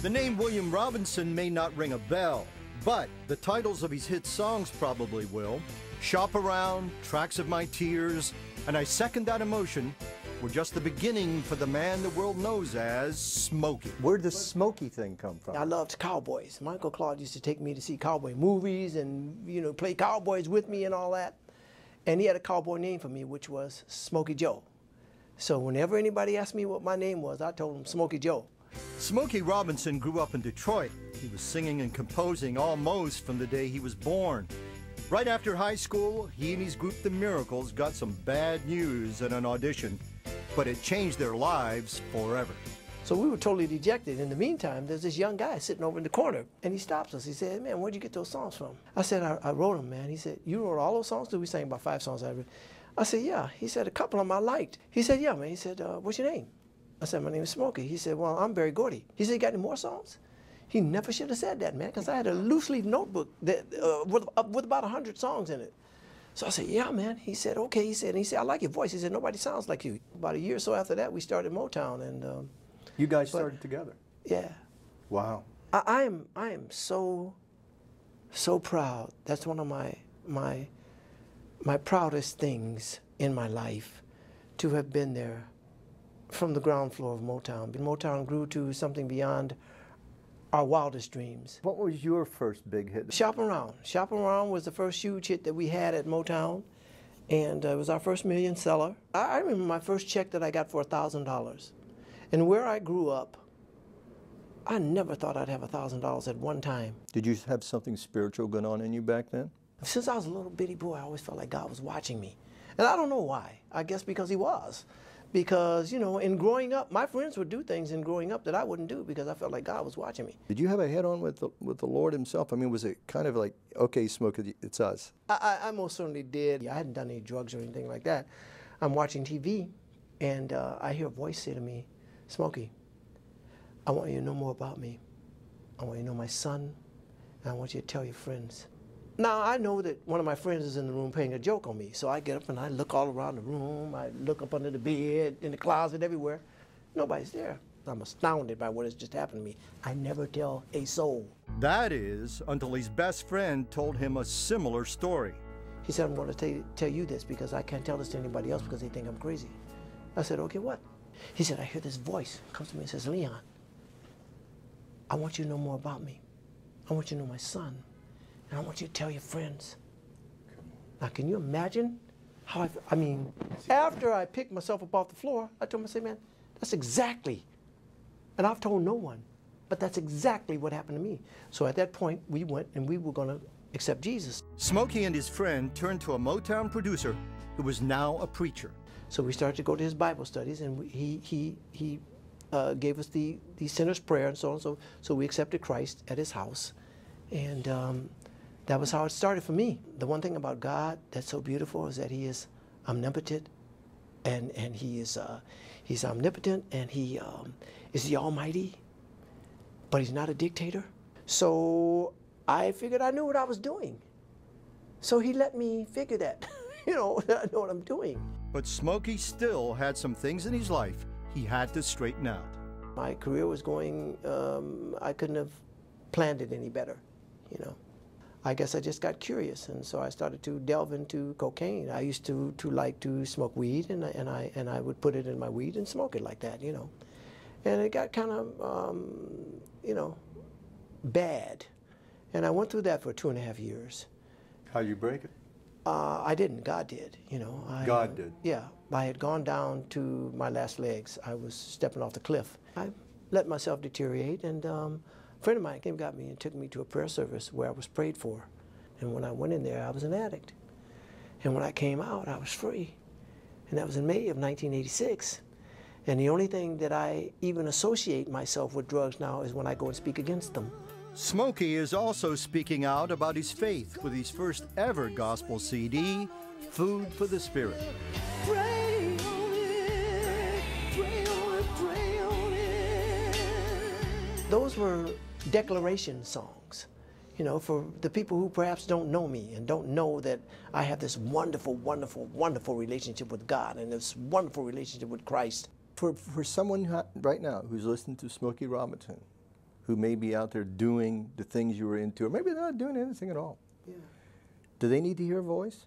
The name William Robinson may not ring a bell, but the titles of his hit songs probably will. Shop Around, Tracks of My Tears, and I Second That Emotion were just the beginning for the man the world knows as Smokey. Where did the Smokey thing come from? I loved cowboys. My Uncle Claude used to take me to see cowboy movies and, you know, play cowboys with me and all that. And he had a cowboy name for me, which was Smokey Joe. So whenever anybody asked me what my name was, I told them Smokey Joe. Smokey Robinson grew up in Detroit. He was singing and composing almost from the day he was born. Right after high school, he and his group The Miracles got some bad news at an audition, but it changed their lives forever. So we were totally dejected. In the meantime, there's this young guy sitting over in the corner, and he stops us. He said, "Man, where'd you get those songs from?" I said, I wrote them, man. He said, "You wrote all those songs?" We sang about 5 songs. I said, "Yeah." He said, "A couple of them I liked." He said, "Yeah, man." He said, "What's your name?" I said, "My name is Smokey." He said, "Well, I'm Barry Gordy." He said, "You got any more songs?" He never should have said that, man, because I had a loose leaf notebook that, with about 100 songs in it. So I said, "Yeah, man." He said, "Okay." He said, "I like your voice." He said, "Nobody sounds like you." About a year or so after that, we started Motown. And you guys started together? Yeah. Wow. I am so proud. That's one of my proudest things in my life, to have been there from the ground floor of Motown. Motown grew to something beyond our wildest dreams. What was your first big hit? Shop Around. Shop Around was the first huge hit that we had at Motown, and it was our first million seller. I remember my first check that I got for $1,000. And where I grew up, I never thought I'd have $1,000 at one time. Did you have something spiritual going on in you back then? Since I was a little bitty boy, I always felt like God was watching me. And I don't know why. I guess because he was. Because, you know, in growing up, my friends would do things in growing up that I wouldn't do because I felt like God was watching me. Did you have a head-on with the Lord himself? I mean, was it kind of like, okay, Smokey, it's us? I most certainly did. I hadn't done any drugs or anything like that. I'm watching TV, and I hear a voice say to me, "Smokey, I want you to know more about me. I want you to know my son, and I want you to tell your friends." Now, I know that one of my friends is in the room playing a joke on me, so I get up and I look all around the room. I look up under the bed, in the closet, everywhere. Nobody's there. I'm astounded by what has just happened to me. I never tell a soul. That is, until his best friend told him a similar story. He said, "I'm going to tell you this because I can't tell this to anybody else because they think I'm crazy." I said, "Okay, what?" He said, "I hear this voice comes to me and says, 'Leon, I want you to know more about me. I want you to know my son. And I want you to tell your friends.'" Now, can you imagine how I mean, after I picked myself up off the floor, I told him, I said, "Man, that's exactly," and I've told no one, but that's exactly what happened to me. So at that point, we went and we were going to accept Jesus. Smokey and his friend turned to a Motown producer who was now a preacher. So we started to go to his Bible studies, and he gave us the sinner's prayer and so on. So we accepted Christ at his house, and that was how it started for me. The one thing about God that's so beautiful is that he is omnipotent, and he's omnipotent, and he is the Almighty, but he's not a dictator. So I figured I knew what I was doing. So he let me figure that, you know, I know what I'm doing. But Smokey still had some things in his life he had to straighten out. My career was going, I couldn't have planned it any better, you know. I guess I just got curious, and so I started to delve into cocaine. I used to like to smoke weed, and I would put it in my weed and smoke it like that, you know. And it got kind of, you know, bad. And I went through that for 2.5 years. How you break it? I didn't. God did, you know. God did? Yeah. I had gone down to my last legs. I was stepping off the cliff. I let myself deteriorate, and a friend of mine came, got me, and took me to a prayer service where I was prayed for. And when I went in there, I was an addict. And when I came out, I was free. And that was in May of 1986. And the only thing that I even associate myself with drugs now is when I go and speak against them. Smokey is also speaking out about his faith with his first ever gospel CD, Food for the Spirit. Pray on it, pray on it, pray on it. Those were declaration songs, you know, for the people who perhaps don't know me and don't know that I have this wonderful, wonderful, wonderful relationship with God and this wonderful relationship with Christ. For someone right now who's listening to Smokey Robinson, who may be out there doing the things you were into, or maybe they're not doing anything at all. Yeah. Do they need to hear a voice?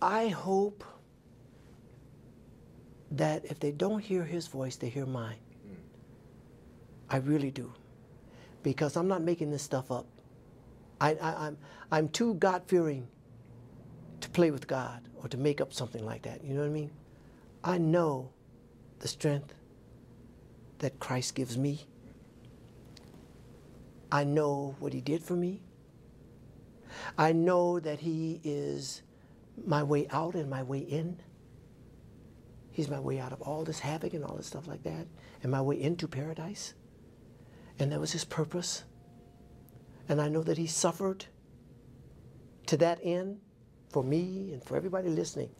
I hope that if they don't hear his voice, they hear mine. I really do. Because I'm not making this stuff up. I'm too God-fearing to play with God or to make up something like that. You know what I mean? I know the strength that Christ gives me. I know what he did for me. I know that he is my way out and my way in. He's my way out of all this havoc and all this stuff like that, and my way into paradise. And that was his purpose. And I know that he suffered to that end for me and for everybody listening.